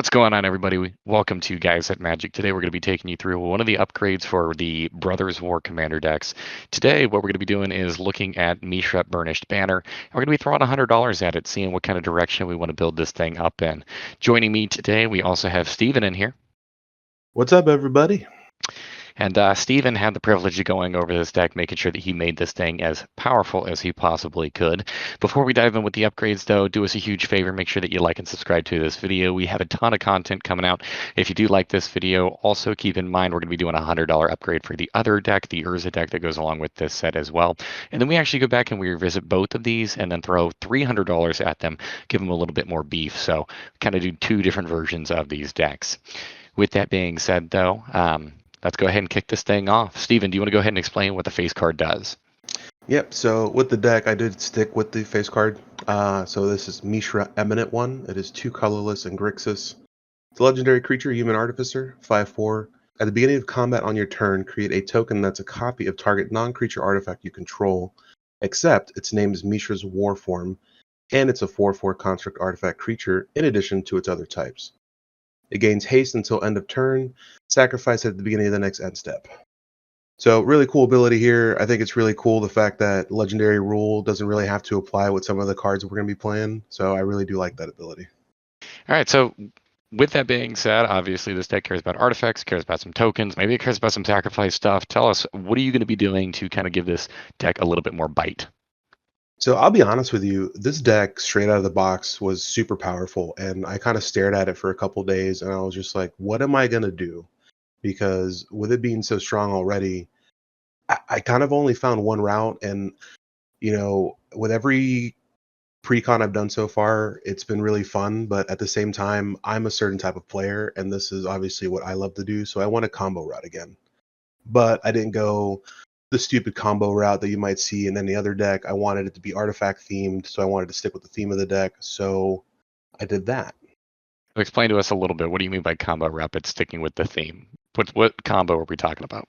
What's going on, everybody? Welcome to Guys at Magic. Today we're going to be taking you through one of the upgrades for the Brothers War Commander decks. Today what we're going to be doing is looking at Mishra Burnished Banner. And we're going to be throwing $100 at it, seeing what kind of direction we want to build this thing up in. Joining me today, we also have Steven in here. What's up, everybody? And Steven had the privilege of going over this deck, making sure that he made this thing as powerful as he possibly could. Before we dive in with the upgrades, though, do us a huge favor. Make sure that you like and subscribe to this video. We have a ton of content coming out. If you do like this video, also keep in mind we're going to be doing a $100 upgrade for the other deck, the Urza deck that goes along with this set as well. And then we actually go back and we revisit both of these and then throw $300 at them, give them a little bit more beef. So kind of do two different versions of these decks. With that being said, though, let's go ahead and kick this thing off. Steven, do you want to go ahead and explain what the face card does? Yep, so with the deck, I did stick with the face card. So this is Mishra, Eminent One. It is 2 colorless and Grixis. It's a legendary creature, Human Artificer, 5/4. At the beginning of combat on your turn, create a token that's a copy of target non-creature artifact you control, except its name is Mishra's War Form, and it's a 4/4 construct artifact creature in addition to its other types. It gains haste until end of turn, sacrifice at the beginning of the next end step. So really cool ability here. I think it's really cool the fact that legendary rule doesn't really have to apply with some of the cards we're going to be playing. So I really do like that ability. All right, so with that being said, obviously this deck cares about artifacts, cares about some tokens, maybe it cares about some sacrifice stuff. Tell us, what are you going to be doing to kind of give this deck a little bit more bite? So I'll be honest with you, this deck straight out of the box was super powerful, and I kind of stared at it for a couple days, and I was just like, what am I going to do? Because with it being so strong already, I kind of only found one route, and with every Precon I've done so far, it's been really fun, but at the same time, I'm a certain type of player, and this is obviously what I love to do, so I want a combo route again. But I didn't go the stupid combo route that you might see in any other deck. I wanted it to be artifact themed, so I wanted to stick with the theme of the deck, so I did that. Explain to us a little bit. What do you mean by combo rapid sticking with the theme? What combo are we talking about?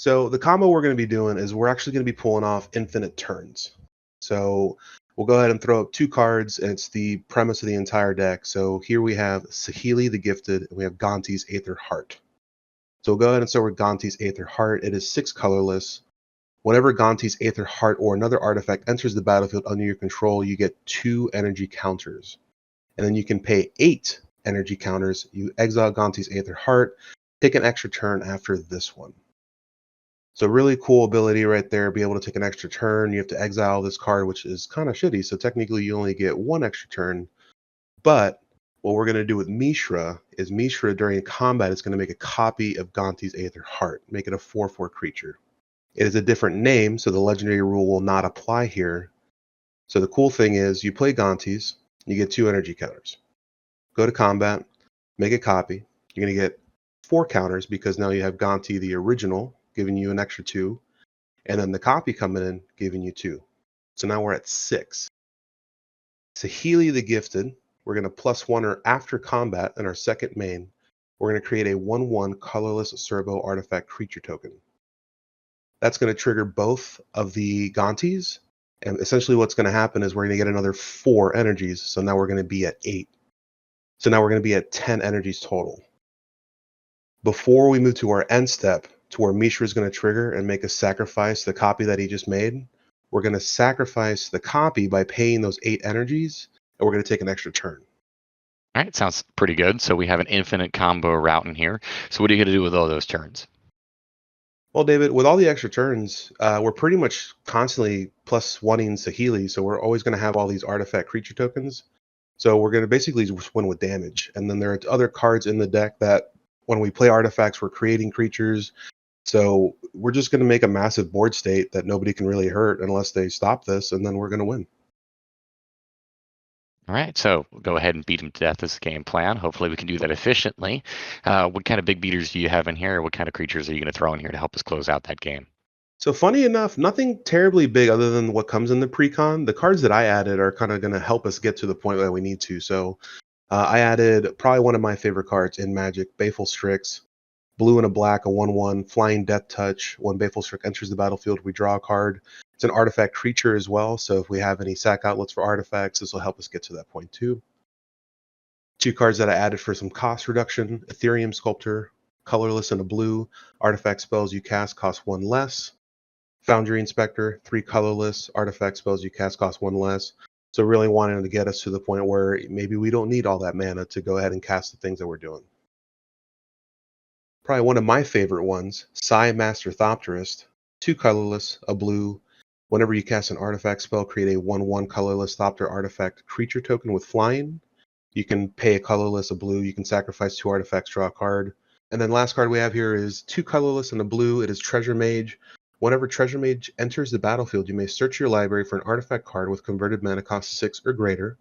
So the combo we're going to be doing is we're actually going to be pulling off infinite turns. So we'll go ahead and throw up 2 cards, and it's the premise of the entire deck. So here we have Saheeli the Gifted, and we have Gonti's Aether Heart. So we'll go ahead and start with Gonti's Aether Heart. It is 6 colorless. Whenever Gonti's Aether Heart or another artifact enters the battlefield under your control, you get 2 energy counters. And then you can pay 8 energy counters. You exile Gonti's Aether Heart, take an extra turn after this one. So really cool ability right there, be able to take an extra turn. You have to exile this card, which is kind of shitty. So technically you only get 1 extra turn. But what we're going to do with Mishra is Mishra during combat is going to make a copy of Gonti's Aether Heart, make it a 4/4 creature. It is a different name, so the legendary rule will not apply here. So the cool thing is you play Gonti's, you get 2 energy counters. Go to combat, make a copy. You're going to get 4 counters because now you have Gonti the original, giving you an extra 2, and then the copy coming in, giving you 2. So now we're at 6. Saheeli the Gifted, we're going to +1 her after combat in our second main. We're going to create a 1/1 colorless Serbo artifact creature token. That's going to trigger both of the Gontis, and essentially what's going to happen is we're going to get another 4 energies, so now we're going to be at 8. So now we're going to be at 10 energies total. Before we move to our end step, to where Mishra is going to trigger and make a sacrifice, the copy that he just made, we're going to sacrifice the copy by paying those 8 energies, and we're going to take an extra turn. All right, sounds pretty good. So we have an infinite combo route in here. So what are you going to do with all those turns? Well, David, with all the extra turns, we're pretty much constantly +1ing Saheeli, so we're always going to have all these artifact creature tokens. So we're going to basically just win with damage. And then there are other cards in the deck that when we play artifacts, we're creating creatures. So we're just going to make a massive board state that nobody can really hurt unless they stop this, and then we're going to win. All right, so we'll go ahead and beat him to death as a game plan. Hopefully we can do that efficiently. What kind of big beaters do you have in here? What kind of creatures are you going to throw in here to help us close out that game? So funny enough, nothing terribly big other than what comes in the Precon. The cards that I added are kind of going to help us get to the point where we need to. So I added probably one of my favorite cards in Magic, Baleful Strix. Blue and a black, a 1/1, Flying Death Touch. When Baleful Strix enters the battlefield, we draw a card. It's an artifact creature as well, so if we have any sack outlets for artifacts, this will help us get to that point too. 2 cards that I added for some cost reduction: Ethereum Sculptor, colorless and a blue. Artifact spells you cast cost 1 less. Foundry Inspector, 3 colorless. Artifact spells you cast cost 1 less. So really wanting to get us to the point where maybe we don't need all that mana to go ahead and cast the things that we're doing. Probably one of my favorite ones, Psi Master Thopterist, 2 colorless, a blue. Whenever you cast an artifact spell, create a 1/1 colorless Thopter artifact creature token with flying. You can pay a colorless, a blue. You can sacrifice 2 artifacts, draw a card. And then last card we have here is 2 colorless and a blue. It is Treasure Mage. Whenever Treasure Mage enters the battlefield, you may search your library for an artifact card with converted mana cost 6 or greater.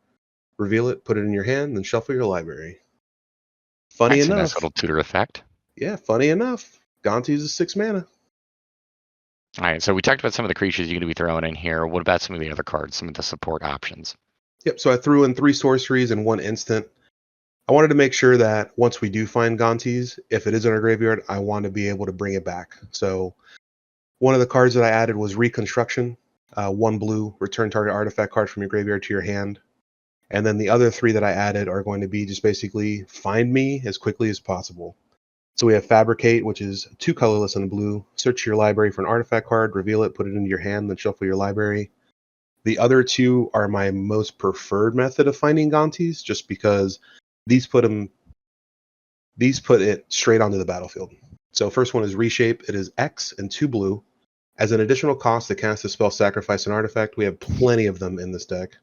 Reveal it, put it in your hand, then shuffle your library. Funny That's a nice enough. little tutor effect. Yeah, funny enough. Gonti uses 6 mana. All right, so we talked about some of the creatures you're going to be throwing in here. What about some of the other cards, some of the support options? Yep, so I threw in 3 sorceries and 1 instant. I wanted to make sure that once we do find Gontis, if it is in our graveyard, I want to be able to bring it back. So one of the cards that I added was Reconstruction. 1 blue, return target artifact card from your graveyard to your hand. And then the other 3 that I added are going to be just basically find me as quickly as possible. So we have Fabricate, which is 2 colorless and a blue. Search your library for an artifact card, reveal it, put it into your hand, then shuffle your library. The other 2 are my most preferred method of finding Gontis, just because these put it straight onto the battlefield. So first one is Reshape. It is X and 2 blue. As an additional cost to cast a spell, sacrifice an artifact. We have plenty of them in this deck.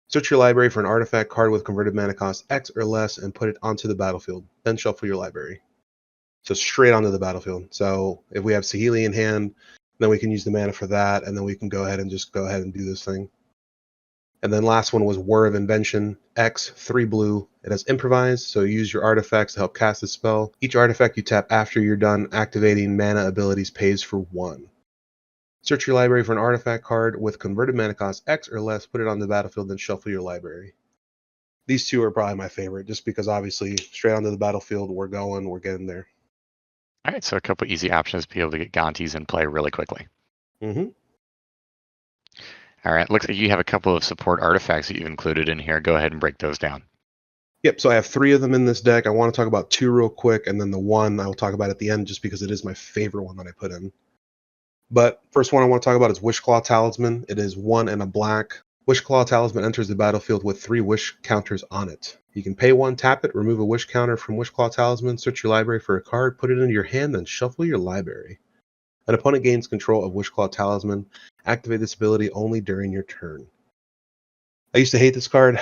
Search your library for an artifact card with converted mana cost X or less and put it onto the battlefield. Then shuffle your library. So straight onto the battlefield. So if we have Saheeli in hand, then we can use the mana for that, and then we can go ahead and do this thing. And then last one was War of Invention, X, 3 blue. It has Improvise, so use your artifacts to help cast the spell. Each artifact you tap after you're done activating mana abilities pays for 1. Search your library for an artifact card with converted mana cost X or less, put it on the battlefield, then shuffle your library. These 2 are probably my favorite, just because obviously straight onto the battlefield, we're getting there. All right, so a couple easy options to be able to get Gontis in play really quickly. Mm-hmm. All right, looks like you have a couple of support artifacts that you've included in here. Go ahead and break those down. Yep, so I have 3 of them in this deck. I want to talk about 2 real quick, and then the one I will talk about at the end just because it is my favorite one that I put in. But first one I want to talk about is Wishclaw Talisman. It is 1 and a black. Wishclaw Talisman enters the battlefield with 3 wish counters on it. You can pay 1, tap it, remove a wish counter from Wishclaw Talisman, search your library for a card, put it into your hand, then shuffle your library. An opponent gains control of Wishclaw Talisman. Activate this ability only during your turn. I used to hate this card.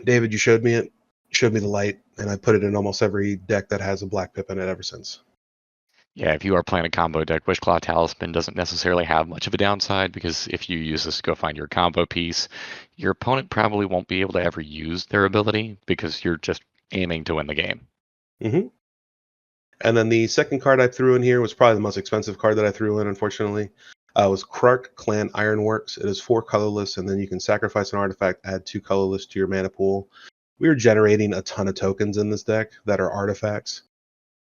David, you showed me it. Showed me the light, and I put it in almost every deck that has a black pip in it ever since. Yeah, if you are playing a combo deck, Wishclaw Talisman doesn't necessarily have much of a downside, because if you use this to go find your combo piece, your opponent probably won't be able to ever use their ability because you're just aiming to win the game. Mm-hmm. And then the second card I threw in here was probably the most expensive card that I threw in, unfortunately. Was Krark Clan Ironworks. It is 4 colorless, and then you can sacrifice an artifact, add 2 colorless to your mana pool. We are generating a ton of tokens in this deck that are artifacts.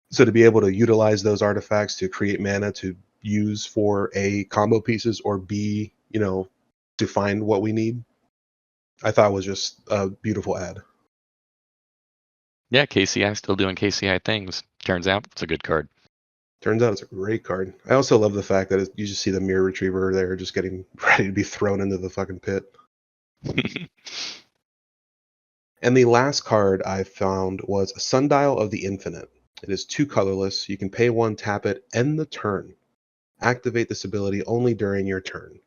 So to be able to utilize those artifacts to create mana to use for A, combo pieces, or B, to find what we need, I thought was just a beautiful ad. Yeah, KCI still doing KCI things. Turns out it's a good card. Turns out it's a great card. I also love the fact that you just see the Mirror Retriever there just getting ready to be thrown into the fucking pit. And the last card I found was Sundial of the Infinite. It is 2 colorless. You can pay 1, tap it, end the turn. Activate this ability only during your turn.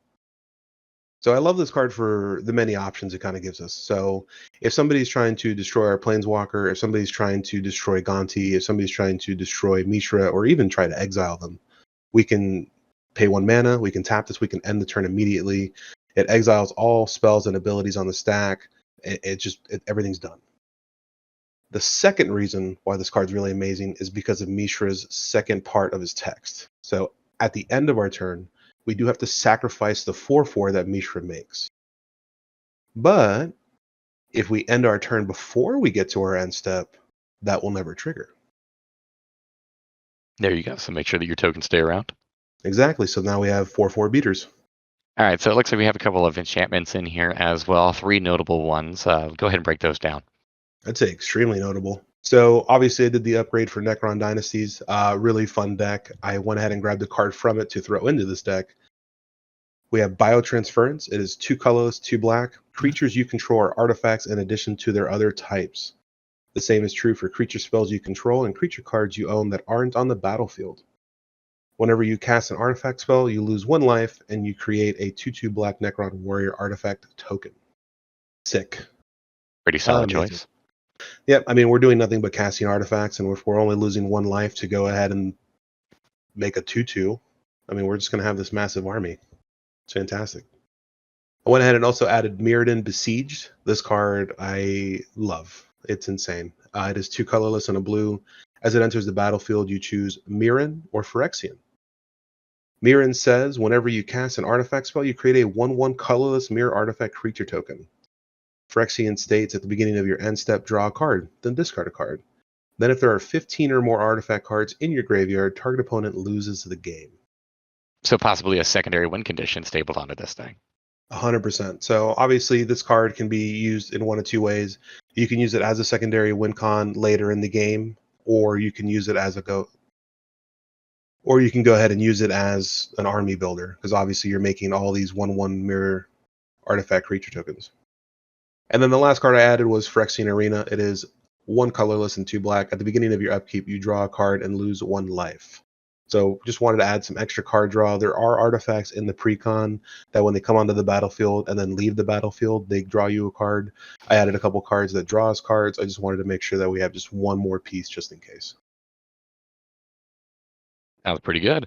So I love this card for the many options it kind of gives us. So if somebody's trying to destroy our Planeswalker, if somebody's trying to destroy Gonti, if somebody's trying to destroy Mishra, or even try to exile them, we can pay 1 mana, we can tap this, we can end the turn immediately. It exiles all spells and abilities on the stack. Everything's done. The second reason why this card's really amazing is because of Mishra's second part of his text. So at the end of our turn, we do have to sacrifice the 4/4 that Mishra makes. But if we end our turn before we get to our end step, that will never trigger. There you go. So make sure that your tokens stay around. Exactly. So now we have 4/4 beaters. All right, so it looks like we have a couple of enchantments in here as well, 3 notable ones. Go ahead and break those down. I'd say extremely notable. So obviously I did the upgrade for Necron Dynasties. Really fun deck. I went ahead and grabbed a card from it to throw into this deck. We have Biotransference. It is 2 colorless, 2 black. Creatures you control are artifacts in addition to their other types. The same is true for creature spells you control and creature cards you own that aren't on the battlefield. Whenever you cast an artifact spell, you lose 1 life, and you create a 2/2 black Necron Warrior artifact token. Sick. Pretty solid Amazing. choice. Yep, I mean, we're doing nothing but casting artifacts, and if we're only losing 1 life to go ahead and make a 2/2, I mean, we're just going to have this massive army. It's fantastic. I went ahead and also added Mirrodin Besieged. This card I love. It's insane. It is 2 colorless and a blue. As it enters the battlefield, you choose Mirren or Phyrexian. Mirren says, whenever you cast an artifact spell, you create a 1/1 colorless mirror artifact creature token. Phyrexian states, at the beginning of your end step, draw a card, then discard a card. Then if there are 15 or more artifact cards in your graveyard, target opponent loses the game. So possibly a secondary win condition stapled onto this thing. 100%. So obviously this card can be used in one of 2 ways. You can use it as a secondary win con later in the game, or you can use it as or you can go ahead and use it as an army builder, because obviously you're making all these 1/1 mirror artifact creature tokens. And then the last card I added was Phyrexian Arena. It is 1 colorless and 2 black. At the beginning of your upkeep, you draw a card and lose 1 life. So just wanted to add some extra card draw. There are artifacts in the Precon that when they come onto the battlefield and then leave the battlefield, they draw you a card. I added a couple cards that draw us cards. I just wanted to make sure that we have just 1 more piece just in case. That was pretty good.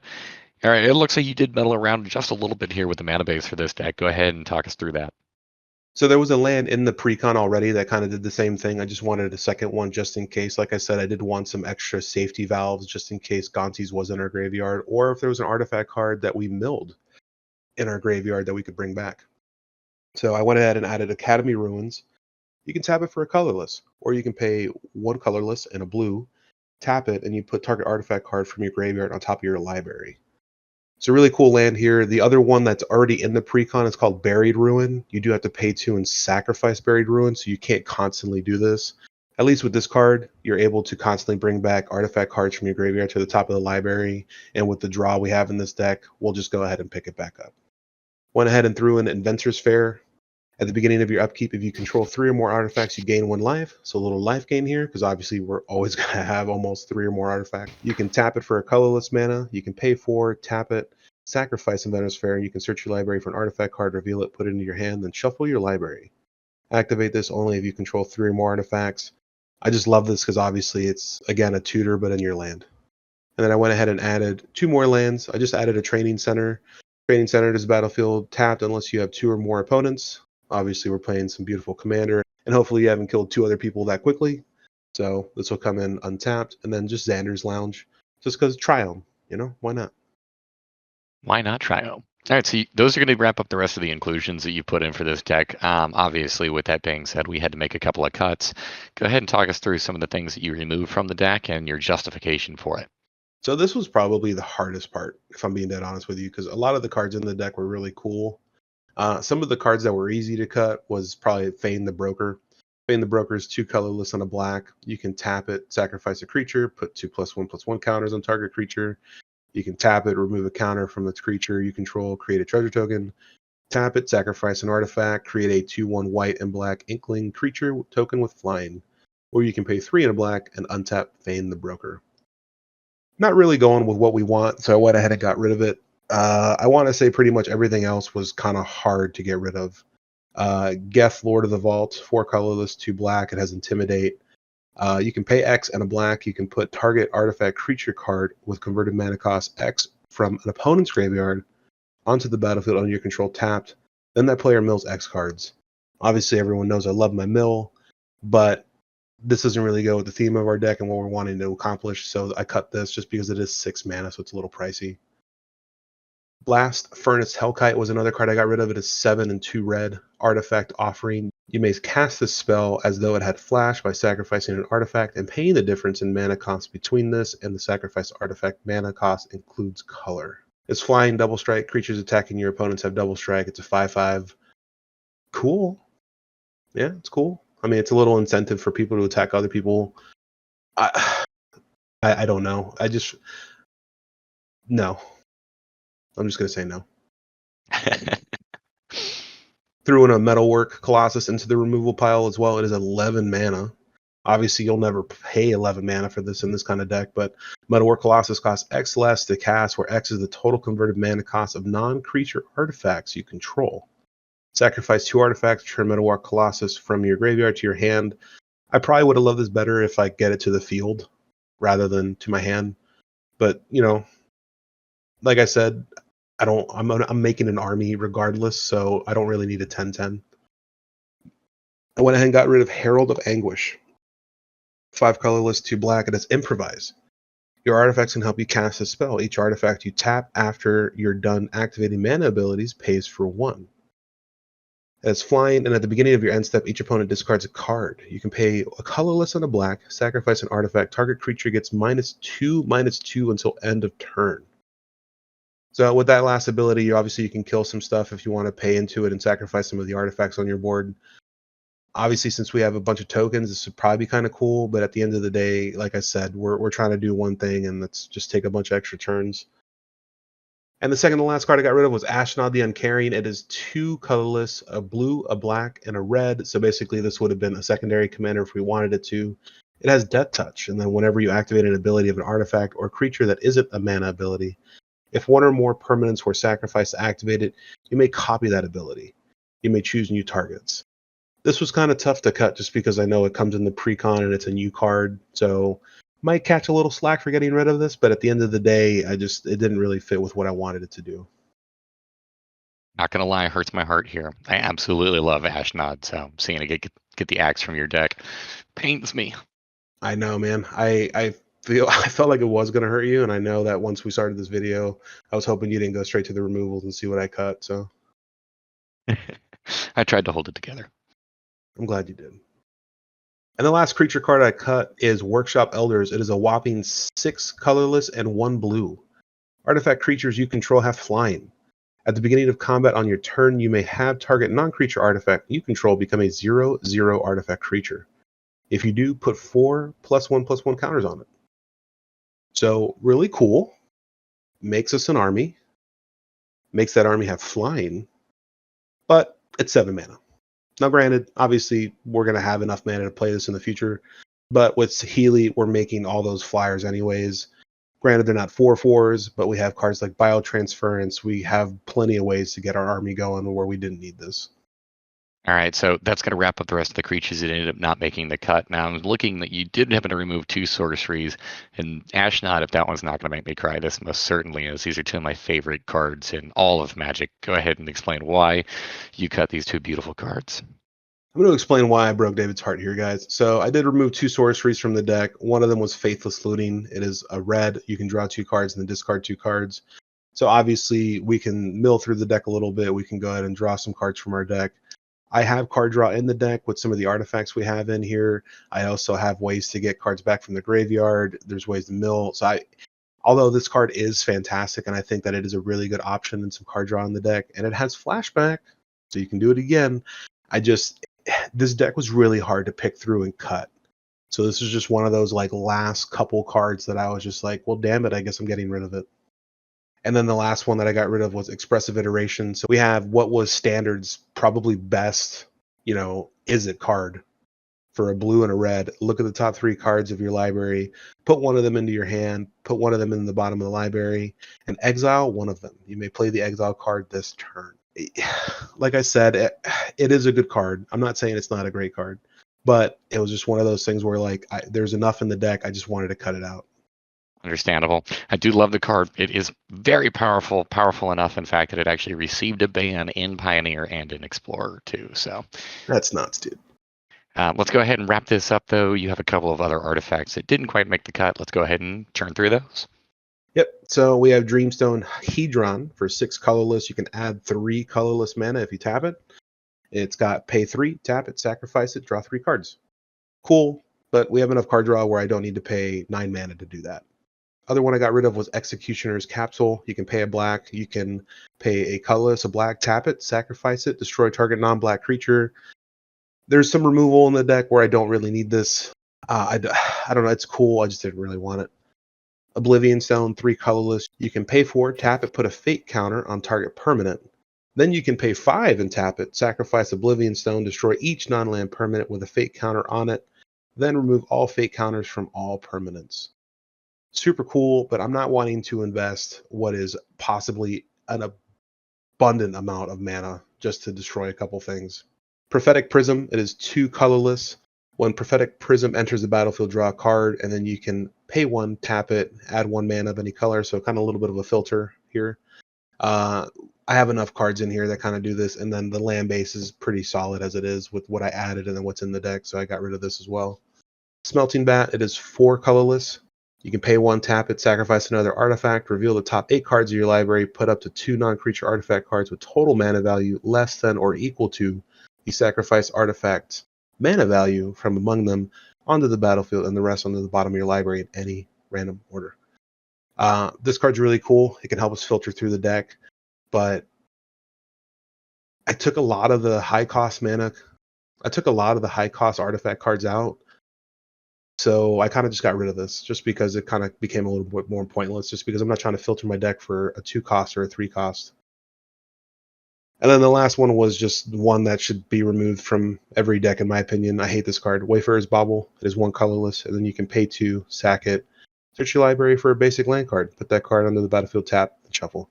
All right, it looks like you did meddle around just a little bit here with the mana base for this deck. Go ahead and talk us through that. So there was a land in the Precon already that kind of did the same thing. I just wanted a second one just in case. Like I said, I did want some extra safety valves just in case Gonti's was in our graveyard, or if there was an artifact card that we milled in our graveyard that we could bring back. So I went ahead and added Academy Ruins. You can tap it for a colorless, or you can pay 1 colorless and a blue, tap it, and you put target artifact card from your graveyard on top of your library. It's a really cool land here. The other one that's already in the Precon is called Buried Ruin. You do have to pay 2 and sacrifice Buried Ruin, so you can't constantly do this. At least with this card, you're able to constantly bring back artifact cards from your graveyard to the top of the library, and with the draw we have in this deck, we'll just go ahead and pick it back up. Went ahead and threw in Inventor's Fair. At the beginning of your upkeep, if you control 3 or more artifacts, you gain 1 life. So a little life gain here, because obviously we're always going to have almost 3 or more artifacts. You can tap it for a colorless mana. You can pay 4, tap it, sacrifice Inventor's Fair, and you can search your library for an artifact card, reveal it, put it into your hand, then shuffle your library. Activate this only if you control 3 or more artifacts. I just love this because obviously it's, again, a tutor, but in your land. And then I went ahead and added 2 more lands. I just added a Training Center. Training Center is battlefield tapped unless you have 2 or more opponents. Obviously, we're playing some beautiful Commander, and hopefully you haven't killed 2 other people that quickly. So this will come in untapped, and then just Xander's Lounge, just because Triome, why not? Why not Triome? All right, so those are going to wrap up the rest of the inclusions that you put in for this deck. Obviously, with that being said, we had to make a couple of cuts. Go ahead and talk us through some of the things that you removed from the deck and your justification for it. So this was probably the hardest part, if I'm being dead honest with you, because a lot of the cards in the deck were really cool. Some of the cards that were easy to cut was probably Feign the Broker. Feign the Broker is 2 colorless and a black. You can tap it, sacrifice a creature, put 2+1/+1 counters on target creature. You can tap it, remove a counter from the creature you control, create a treasure token. Tap it, sacrifice an artifact, create a 2/1 white and black Inkling creature token with flying. Or you can pay 3 and a black and untap Feign the Broker. Not really going with what we want, so I went ahead and got rid of it. I want to say pretty much everything else was kind of hard to get rid of. Geth, Lord of the Vault, 4 colorless, 2 black. It has Intimidate. You can pay X and a black. You can put target artifact creature card with converted mana cost X from an opponent's graveyard onto the battlefield under your control tapped. Then that player mills X cards. Obviously, everyone knows I love my mill, but this doesn't really go with the theme of our deck and what we're wanting to accomplish, so I cut this just because it is 6 mana, so it's a little pricey. Blast Furnace Hellkite was another card I got rid of. It is 7 and 2 red. Artifact Offering. You may cast this spell as though it had flash by sacrificing an artifact and paying the difference in mana cost between this and the sacrifice artifact mana cost includes color. It's flying, double strike. Creatures attacking your opponents have double strike. It's a 5/5. Cool. Yeah, it's cool. I mean, it's a little incentive for people to attack other people. I don't know. No. I'm just gonna say no. Threw in a Metalwork Colossus into the removal pile as well. It is 11 mana. Obviously, you'll never pay 11 mana for this in this kind of deck, but Metalwork Colossus costs X less to cast, where X is the total converted mana cost of non-creature artifacts you control. Sacrifice 2 artifacts, turn Metalwork Colossus from your graveyard to your hand. I probably would have loved this better if I get it to the field rather than to my hand. But, like I said, I'm making an army regardless, so I don't really need a 10/10. I went ahead and got rid of Herald of Anguish. 5 colorless, 2 black, and it's improvise. Your artifacts can help you cast a spell. Each artifact you tap after you're done activating mana abilities pays for 1. It's flying, and at the beginning of your end step, each opponent discards a card. You can pay a colorless and a black, sacrifice an artifact. Target creature gets -2/-2 until end of turn. So with that last ability, you can kill some stuff if you want to pay into it and sacrifice some of the artifacts on your board. Obviously, since we have a bunch of tokens, this would probably be kind of cool, but at the end of the day, like I said, we're trying to do one thing, and let's just take a bunch of extra turns. And the second to last card I got rid of was Ashnod the Uncaring. It is 2 colorless, a blue, a black, and a red. So basically, this would have been a secondary commander if we wanted it to. It has Death Touch, and then whenever you activate an ability of an artifact or creature that isn't a mana ability, if one or more permanents were sacrificed to activate it, you may copy that ability. You may choose new targets. This was kind of tough to cut just because I know it comes in the Precon and it's a new card, so might catch a little slack for getting rid of this, but at the end of the day, it didn't really fit with what I wanted it to do. Not gonna lie, hurts my heart here. I absolutely love Ashnod, so seeing it get the axe from your deck pains me. I know, man. I felt like it was gonna hurt you, and I know that once we started this video, I was hoping you didn't go straight to the removals and see what I cut. So I tried to hold it together. I'm glad you did. And the last creature card I cut is Workshop Elders. It is a whopping 6 colorless and 1 blue. Artifact creatures you control have flying. At the beginning of combat on your turn, you may have target non-creature artifact you control become a 0/0 artifact creature. If you do, put 4 +1/+1 counters on it. So really cool. Makes us an army. Makes that army have flying. But it's 7 mana. Now, granted, obviously, we're going to have enough mana to play this in the future. But with Saheeli, we're making all those flyers anyways. Granted, they're not 4/4s, but we have cards like Biotransference. We have plenty of ways to get our army going where we didn't need this. All right, so that's going to wrap up the rest of the creatures that ended up not making the cut. Now, I'm looking that you did happen to remove 2 sorceries, and Ashnod, if that one's not going to make me cry, this most certainly is. These are 2 of my favorite cards in all of Magic. Go ahead and explain why you cut these 2 beautiful cards. I'm going to explain why I broke David's heart here, guys. So I did remove 2 sorceries from the deck. One of them was Faithless Looting. It is a red. You can draw 2 cards and then discard 2 cards. So obviously, we can mill through the deck a little bit. We can go ahead and draw some cards from our deck. I have card draw in the deck with some of the artifacts we have in here. I also have ways to get cards back from the graveyard. There's ways to mill. So although this card is fantastic, and I think that it is a really good option and some card draw in the deck, and it has flashback, so you can do it again. This deck was really hard to pick through and cut. So this is just one of those like last couple cards that I was just like, well, damn it, I guess I'm getting rid of it. And then the last one that I got rid of was Expressive Iteration. So we have what was Standard's probably best, is it card for a blue and a red. Look at the top 3 cards of your library, put one of them into your hand, put one of them in the bottom of the library, and exile one of them. You may play the exile card this turn. Like I said, it is a good card. I'm not saying it's not a great card, but it was just one of those things where there's enough in the deck. I just wanted to cut it out. Understandable. I do love the card. It is very powerful enough, in fact, that it actually received a ban in Pioneer and in Explorer too. So that's nuts, dude. Let's go ahead and wrap this up, though. You have a couple of other artifacts that didn't quite make the cut. Let's go ahead and turn through those. Yep. So we have Dreamstone Hedron for 6 colorless. You can add 3 colorless mana if you tap it. It's got pay 3, tap it, sacrifice it, draw 3 cards. Cool, but we have enough card draw where I don't need to pay 9 mana to do that. Other one I got rid of was Executioner's Capsule. You can pay a black. You can pay a colorless, a black, tap it, sacrifice it, destroy target non-black creature. There's some removal in the deck where I don't really need this. I don't know. It's cool. I just didn't really want it. Oblivion Stone, 3 colorless. You can pay 4, tap it, put a fate counter on target permanent. Then you can pay 5 and tap it, sacrifice Oblivion Stone, destroy each non-land permanent with a fate counter on it, then remove all fate counters from all permanents. Super cool, but I'm not wanting to invest what is possibly an abundant amount of mana just to destroy a couple things. Prophetic Prism, it is 2 colorless. When Prophetic Prism enters the battlefield, draw a card, and then you can pay 1, tap it, add 1 mana of any color, so kind of a little bit of a filter here. I have enough cards in here that kind of do this, and then the land base is pretty solid as it is with what I added and then what's in the deck, so I got rid of this as well. Smelting Bat, it is 4 colorless. You can pay 1, tap it, sacrifice another artifact, reveal the top 8 cards of your library, put up to 2 non-creature artifact cards with total mana value less than or equal to the sacrifice artifact's mana value from among them onto the battlefield, and the rest onto the bottom of your library in any random order. This card's really cool. It can help us filter through the deck, but I took a lot of the high cost mana. I took a lot of the high cost artifact cards out. So I kind of just got rid of this just because it kind of became a little bit more pointless, just because I'm not trying to filter my deck for a 2 cost or a 3 cost. And then the last one was just one that should be removed from every deck, in my opinion. I hate this card. Wayfarer's Bauble. It is 1 colorless, and then you can pay 2, sack it, search your library for a basic land card, put that card under the battlefield, tap, and shuffle.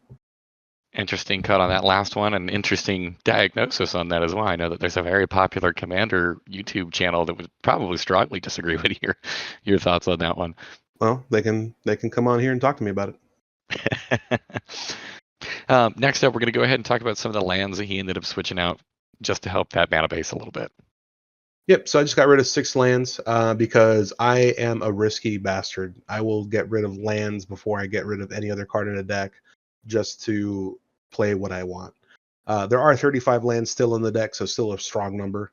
Interesting cut on that last one, and interesting diagnosis on that as well. I know that there's a very popular Commander YouTube channel that would probably strongly disagree with your thoughts on that one. Well, they can come on here and talk to me about it. Next up, we're going to go ahead and talk about some of the lands that he ended up switching out just to help that mana base a little bit. Yep, so I just got rid of 6 lands because I am a risky bastard. I will get rid of lands before I get rid of any other card in a deck just to play what I want. There are 35 lands still in the deck, so still a strong number.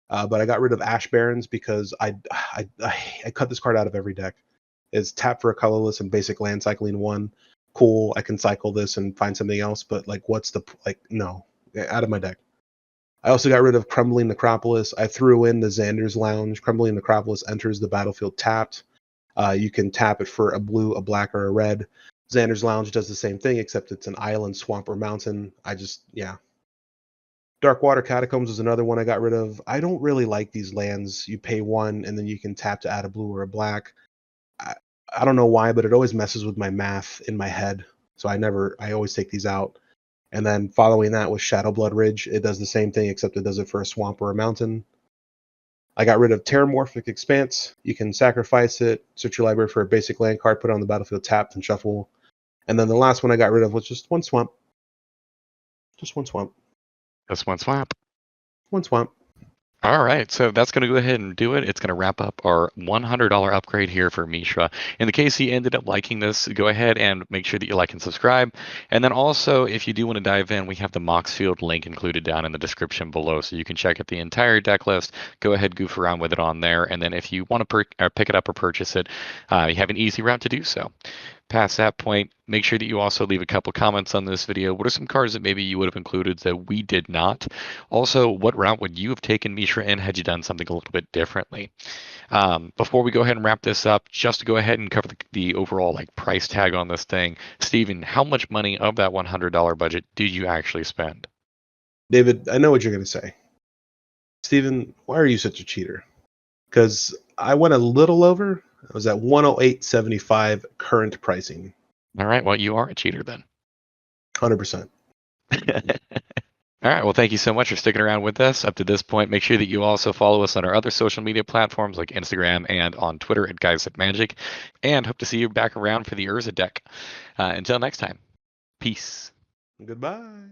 But I got rid of Ash Barrens because I cut this card out of every deck. It's tap for a colorless and basic land cycling 1. Cool, I can cycle this and find something else, but what's the no, out of my deck. I also got rid of Crumbling Necropolis. I threw in the Xander's Lounge. Crumbling Necropolis enters the battlefield tapped. You can tap it for a blue, a black, or a red. Xander's Lounge does the same thing, except it's an island, swamp, or mountain. Darkwater Catacombs is another one I got rid of. I don't really like these lands. You pay 1, and then you can tap to add a blue or a black. I don't know why, but it always messes with my math in my head. So I always take these out. And then following that was Shadowblood Ridge. It does the same thing, except it does it for a swamp or a mountain. I got rid of Terramorphic Expanse. You can sacrifice it, search your library for a basic land card, put it on the battlefield, tapped, and shuffle. And then the last one I got rid of was just 1 swamp. Just 1 swamp. Just 1 swamp. 1 swamp. All right, so that's going to go ahead and do it. It's going to wrap up our $100 upgrade here for Mishra. In the case he ended up liking this, go ahead and make sure that you like and subscribe. And then also, if you do want to dive in, we have the Moxfield link included down in the description below, so you can check out the entire deck list. Go ahead, goof around with it on there. And then if you want to pick it up or purchase it, you have an easy route to do so. Past that point, make sure that you also leave a couple comments on this video. What are some cards that maybe you would have included that we did not? Also, what route would you have taken Mishra in had you done something a little bit differently? Before we go ahead and wrap this up, just to go ahead and cover the overall price tag on this thing, Steven, how much money of that $100 budget did you actually spend? David, I know what you're going to say. Steven, why are you such a cheater? Because I went a little over. I was at 108.75 current pricing. All right, well, you are a cheater then. 100%. All right, well, thank you so much for sticking around with us up to this point. Make sure that you also follow us on our other social media platforms like Instagram and on Twitter at Guys at Magic. And hope to see you back around for the Urza deck. Until next time, peace. Goodbye.